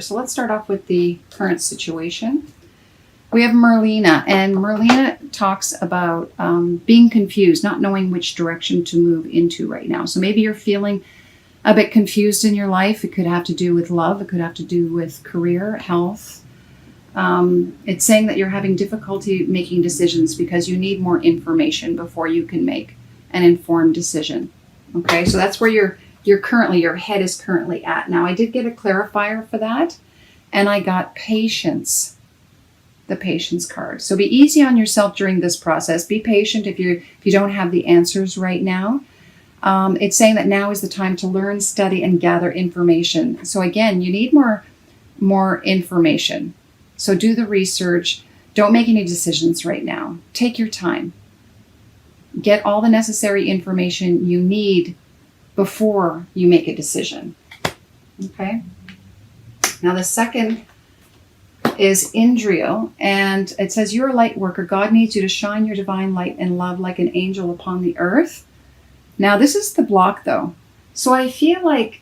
So let's start off with the current situation. We have Merlina, and Merlina talks about being confused, not knowing which direction to move into right now. So maybe you're feeling a bit confused in your life. It could have to do with love. It could have to do with career, health. It's saying that you're having difficulty making decisions because you need more information before you can make an informed decision. Okay, so that's where your head is currently at. Now, I did get a clarifier for that, and I got patience. The patience card. So be easy on yourself during this process. Be patient if you don't have the answers right now. It's saying that now is the time to learn, study, and gather information. So again, you need more information. So do the research. Don't make any decisions right now. Take your time. Get all the necessary information you need before you make a decision. Okay? Now the second is Indriel, and it says, you're a light worker. God needs you to shine your divine light and love like an angel upon the earth. Now, this is the block, though. So I feel like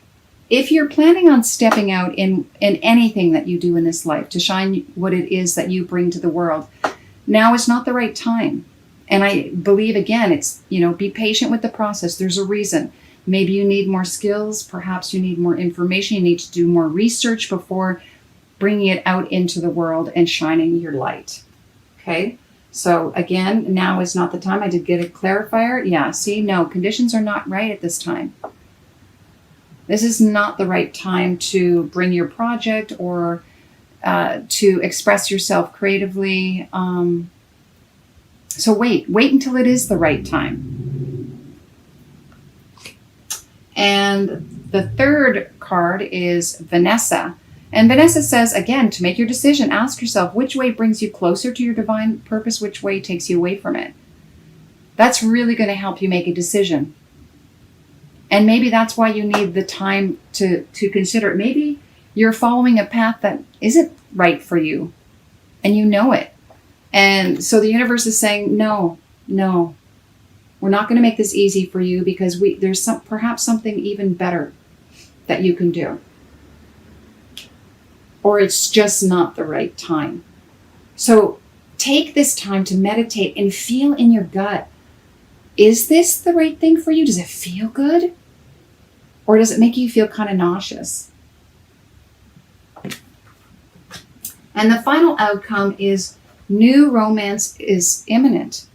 if you're planning on stepping out in anything that you do in this life to shine what it is that you bring to the world, now is not the right time. And I believe, again, it's, be patient with the process. There's a reason. Maybe you need more skills. Perhaps you need more information. You need to do more research before bringing it out into the world and shining your light. Okay? So again, now is not the time. I did get a clarifier. Yeah, see, no, conditions are not right at this time. This is not the right time to bring your project or to express yourself creatively. So wait until it is the right time. And the third card is Vanessa. And Vanessa says, again, to make your decision, ask yourself which way brings you closer to your divine purpose, which way takes you away from it. That's really going to help you make a decision. And maybe that's why you need the time to consider it. Maybe you're following a path that isn't right for you, and you know it. And so the universe is saying, no, we're not going to make this easy for you because there's perhaps something even better that you can do. Or it's just not the right time. So take this time to meditate and feel in your gut. Is this the right thing for you? Does it feel good? Or does it make you feel kind of nauseous? And the final outcome is new romance is imminent,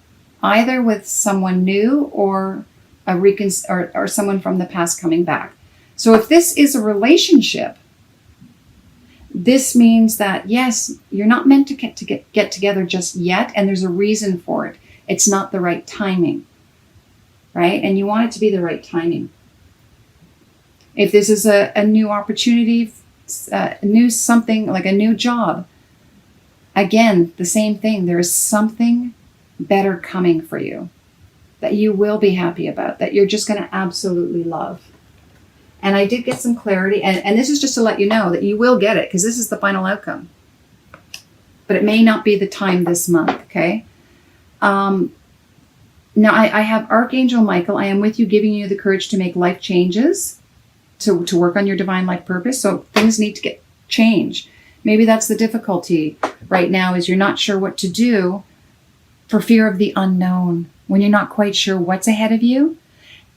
either with someone new or or someone from the past coming back. So if this is a relationship, this means that, yes, you're not meant to get together just yet, and there's a reason for it. It's not the right timing, right? And you want it to be the right timing. If this is a new opportunity, new something like a new job, again, the same thing. There is something better coming for you that you will be happy about, that you're just going to absolutely love. And I did get some clarity, and this is just to let you know that you will get it, because this is the final outcome. But it may not be the time this month, okay? Now, I have Archangel Michael. I am with you, giving you the courage to make life changes, to work on your divine life purpose. So things need to change. Maybe that's the difficulty right now, is you're not sure what to do for fear of the unknown, when you're not quite sure what's ahead of you.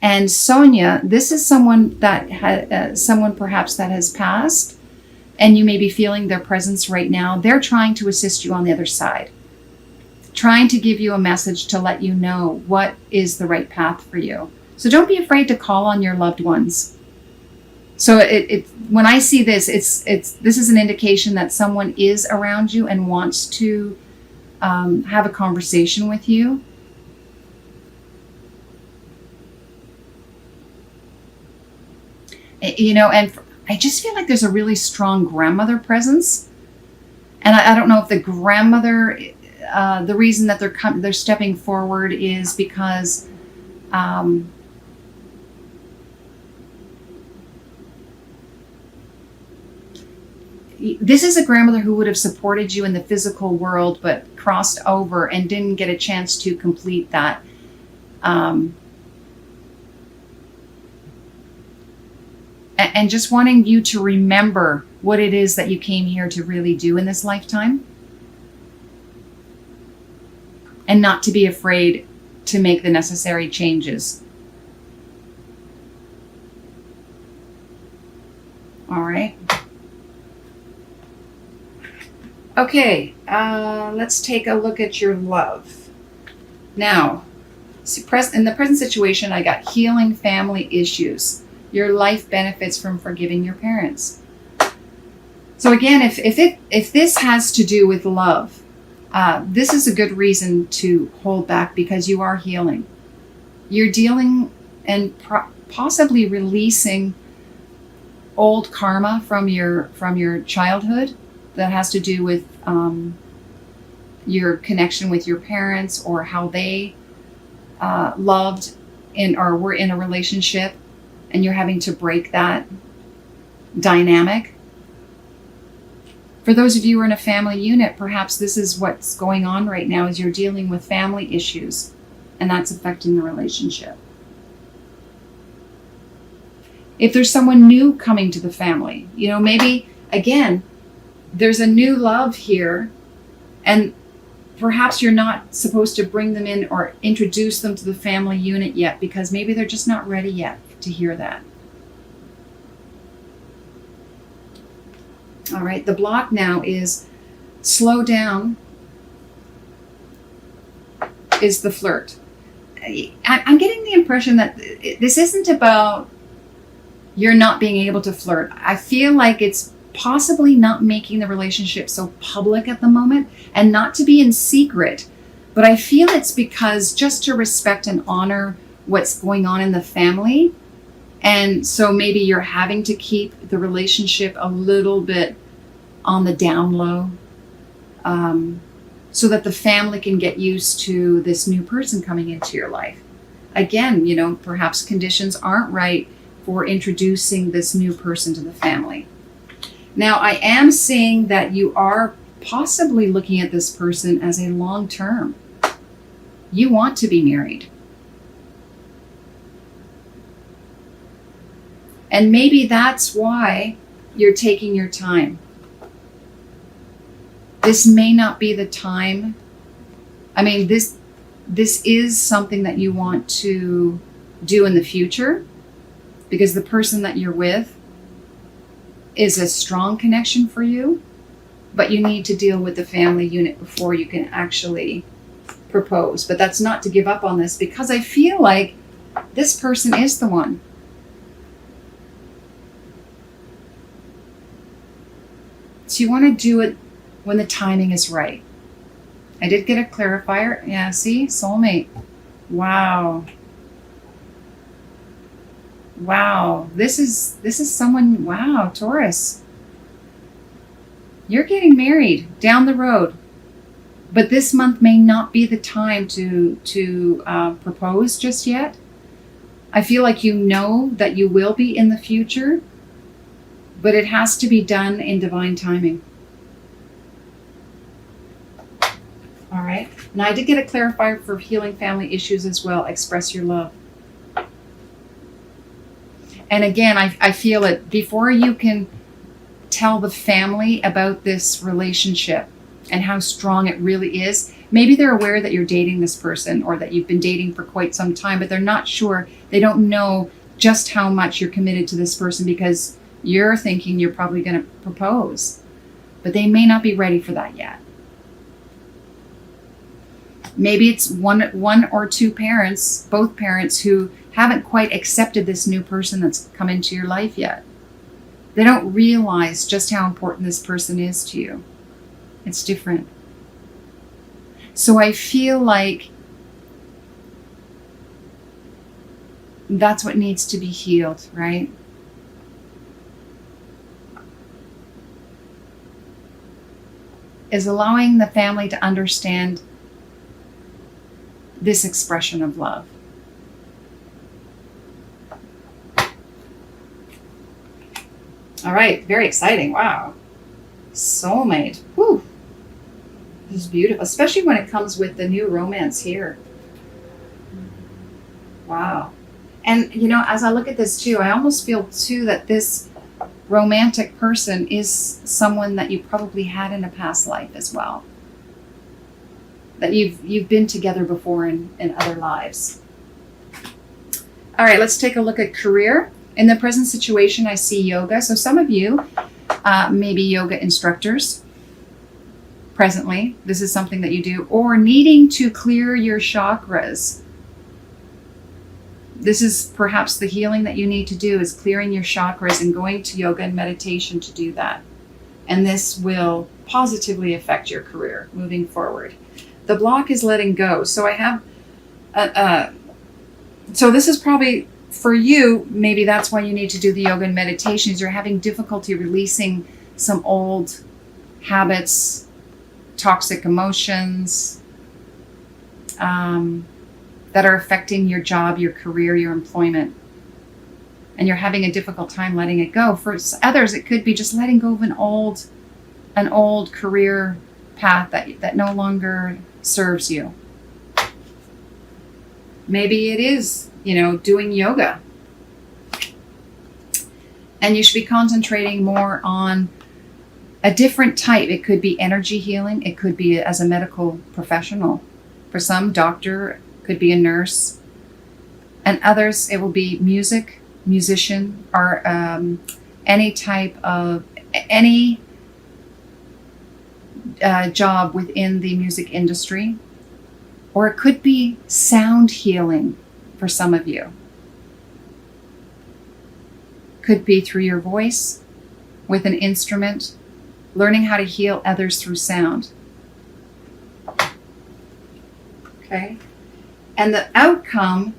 And Sonia, this is someone that someone perhaps that has passed, and you may be feeling their presence right now. They're trying to assist you on the other side, trying to give you a message to let you know what is the right path for you. So don't be afraid to call on your loved ones. So when I see this, this is an indication that someone is around you and wants to have a conversation with you. And I just feel like there's a really strong grandmother presence. And I don't know if the grandmother, the reason that they're stepping forward is because this is a grandmother who would have supported you in the physical world, but crossed over and didn't get a chance to complete that. And just wanting you to remember what it is that you came here to really do in this lifetime, and not to be afraid to make the necessary changes. All right. Okay, let's take a look at your love. Now, in the present situation, I got healing family issues. Your life benefits from forgiving your parents. So again, if this has to do with love, this is a good reason to hold back, because you are healing. You're dealing and possibly releasing old karma from your childhood that has to do with your connection with your parents, or how they loved or were in a relationship, and you're having to break that dynamic. For those of you who are in a family unit, perhaps this is what's going on right now, is you're dealing with family issues, and that's affecting the relationship. If there's someone new coming to the family, maybe, again, there's a new love here, and perhaps you're not supposed to bring them in or introduce them to the family unit yet, because maybe they're just not ready yet to hear that. All right, the block now is slow down, is the flirt. I'm getting the impression that this isn't about you're not being able to flirt. I feel like it's possibly not making the relationship so public at the moment, and not to be in secret, but I feel it's because just to respect and honor what's going on in the family. And so maybe you're having to keep the relationship a little bit on the down low, so that the family can get used to this new person coming into your life. Again, perhaps conditions aren't right for introducing this new person to the family. Now, I am seeing that you are possibly looking at this person as a long term. You want to be married. And maybe that's why you're taking your time. This may not be the time. I mean, this is something that you want to do in the future, because the person that you're with is a strong connection for you, but you need to deal with the family unit before you can actually propose. But that's not to give up on this, because I feel like this person is the one. So you want to do it when the timing is right. I did get a clarifier. Yeah, see? Soulmate. Wow. Wow. This is someone, wow, Taurus. You're getting married down the road. But this month may not be the time to propose just yet. I feel like you know that you will be in the future, but it has to be done in divine timing. All right. Now, I did get a clarifier for healing family issues as well. Express your love. And again, I feel it before you can tell the family about this relationship and how strong it really is. Maybe they're aware that you're dating this person, or that you've been dating for quite some time, but they're not sure. They don't know just how much you're committed to this person, because you're thinking you're probably going to propose, but they may not be ready for that yet. Maybe it's one or two parents, both parents, who haven't quite accepted this new person that's come into your life yet. They don't realize just how important this person is to you. It's different. So I feel like that's what needs to be healed, right? Is allowing the family to understand this expression of love. All right, very exciting. Wow. Soulmate. Whew. This is beautiful, especially when it comes with the new romance here. Wow. And, as I look at this too, I almost feel too that this romantic person is someone that you probably had in a past life as well. That you've been together before in other lives. All right, let's take a look at career. In the present situation, I see yoga. So some of you may be yoga instructors presently. This is something that you do. Or needing to clear your chakras. This is perhaps the healing that you need to do, is clearing your chakras and going to yoga and meditation to do that. And this will positively affect your career moving forward. The block is letting go. So I have, so this is probably for you, maybe that's why you need to do the yoga and meditations. You're having difficulty releasing some old habits, toxic emotions, that are affecting your job, your career, your employment. And you're having a difficult time letting it go. For others, it could be just letting go of an old career path that no longer serves you. Maybe it is, doing yoga. And you should be concentrating more on a different type. It could be energy healing. It could be as a medical professional. For some, doctor, could be a nurse. And others, it will be music, musician, or any type of, any job within the music industry. Or it could be sound healing for some of you. Could be through your voice, with an instrument, learning how to heal others through sound. Okay? And the outcome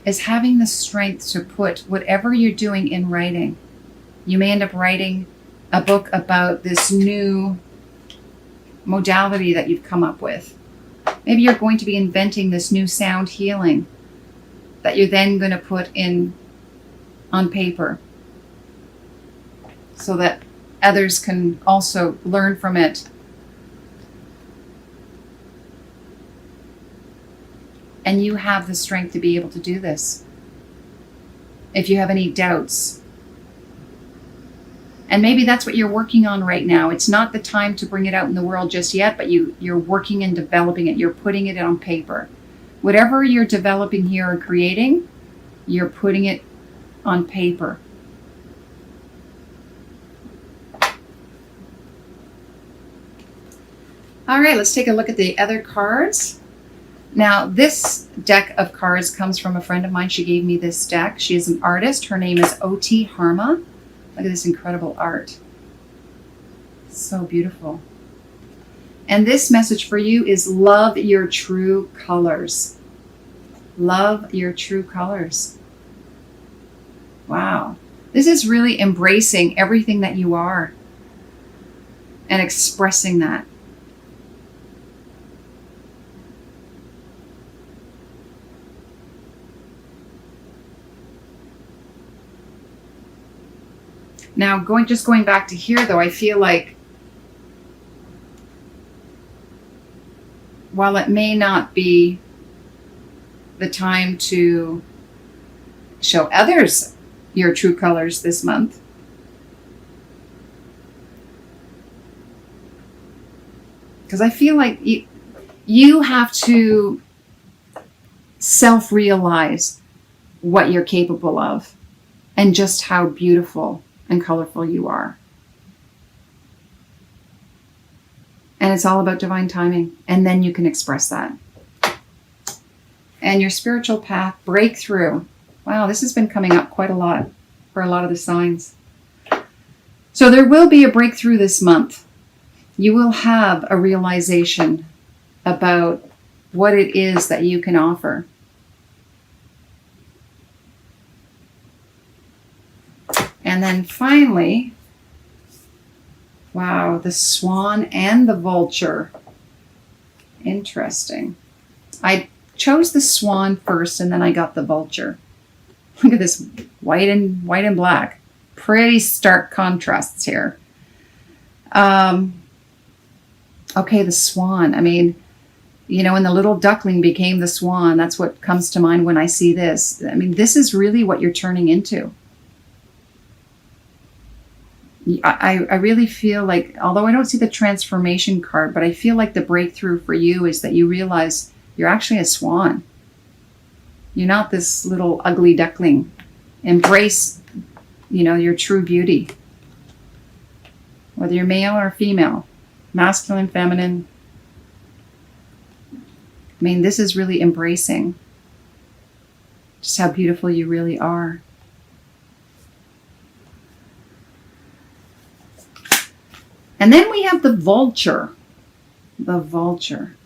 is having the strength to put whatever you're doing in writing. You may end up writing a book about this new modality that you've come up with. Maybe you're going to be inventing this new sound healing that you're then going to put on paper so that others can also learn from it. And you have the strength to be able to do this. If you have any doubts. And maybe that's what you're working on right now. It's not the time to bring it out in the world just yet, but you're working and developing it. You're putting it on paper. Whatever you're developing here or creating, you're putting it on paper. All right, let's take a look at the other cards. Now, this deck of cards comes from a friend of mine. She gave me this deck. She is an artist. Her name is O.T. Harma. Look at this incredible art. So beautiful. And this message for you is love your true colors. Love your true colors. Wow. This is really embracing everything that you are and expressing that. Now, going back to here, though, I feel like while it may not be the time to show others your true colors this month, because I feel like you have to self-realize what you're capable of and just how beautiful and colorful you are. And it's all about divine timing. And then you can express that. And your spiritual path, breakthrough. Wow, this has been coming up quite a lot for a lot of the signs. So there will be a breakthrough this month. You will have a realization about what it is that you can offer. And then finally, wow, the swan and the vulture. Interesting. I chose the swan first and then I got the vulture. Look at this white and black. Pretty stark contrasts here. Okay, the swan. I mean, when the little duckling became the swan, that's what comes to mind when I see this. I mean, this is really what you're turning into. I really feel like, although I don't see the transformation card, but I feel like the breakthrough for you is that you realize you're actually a swan. You're not this little ugly duckling. Embrace, your true beauty. Whether you're male or female, masculine, feminine. I mean, this is really embracing just how beautiful you really are. And then we have the vulture. The vulture.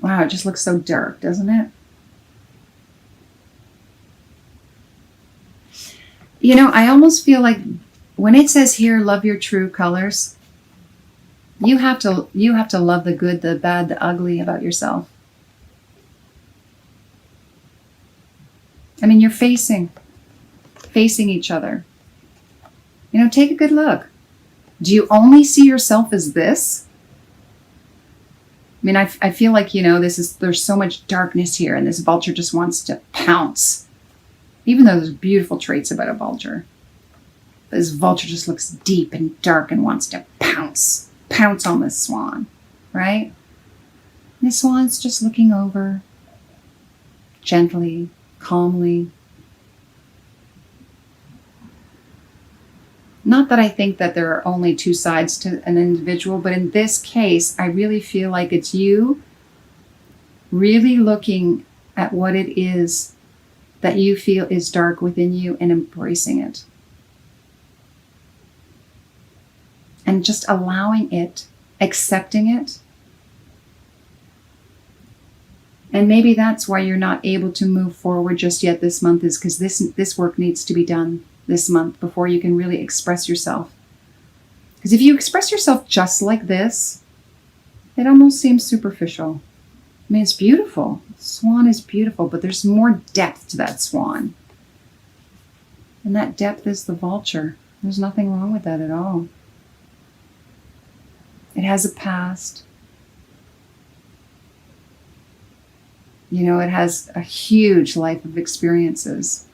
Wow, it just looks so dark, doesn't it? I almost feel like when it says here, love your true colors, you have to love the good, the bad, the ugly about yourself. I mean, you're facing each other. Take a good look. Do you only see yourself as this? I mean, I feel like, there's so much darkness here, and this vulture just wants to pounce. Even though there's beautiful traits about a vulture. This vulture just looks deep and dark and wants to pounce on this swan, right? And the swan's just looking over, gently, calmly. Not that I think that there are only two sides to an individual, but in this case, I really feel like it's you really looking at what it is that you feel is dark within you and embracing it. And just allowing it, accepting it. And maybe that's why you're not able to move forward just yet this month, is because this work needs to be done this month before you can really express yourself. Because if you express yourself just like this, it almost seems superficial. I mean, it's beautiful. Swan is beautiful, but there's more depth to that swan. And that depth is the vulture. There's nothing wrong with that at all. It has a past. It has a huge life of experiences.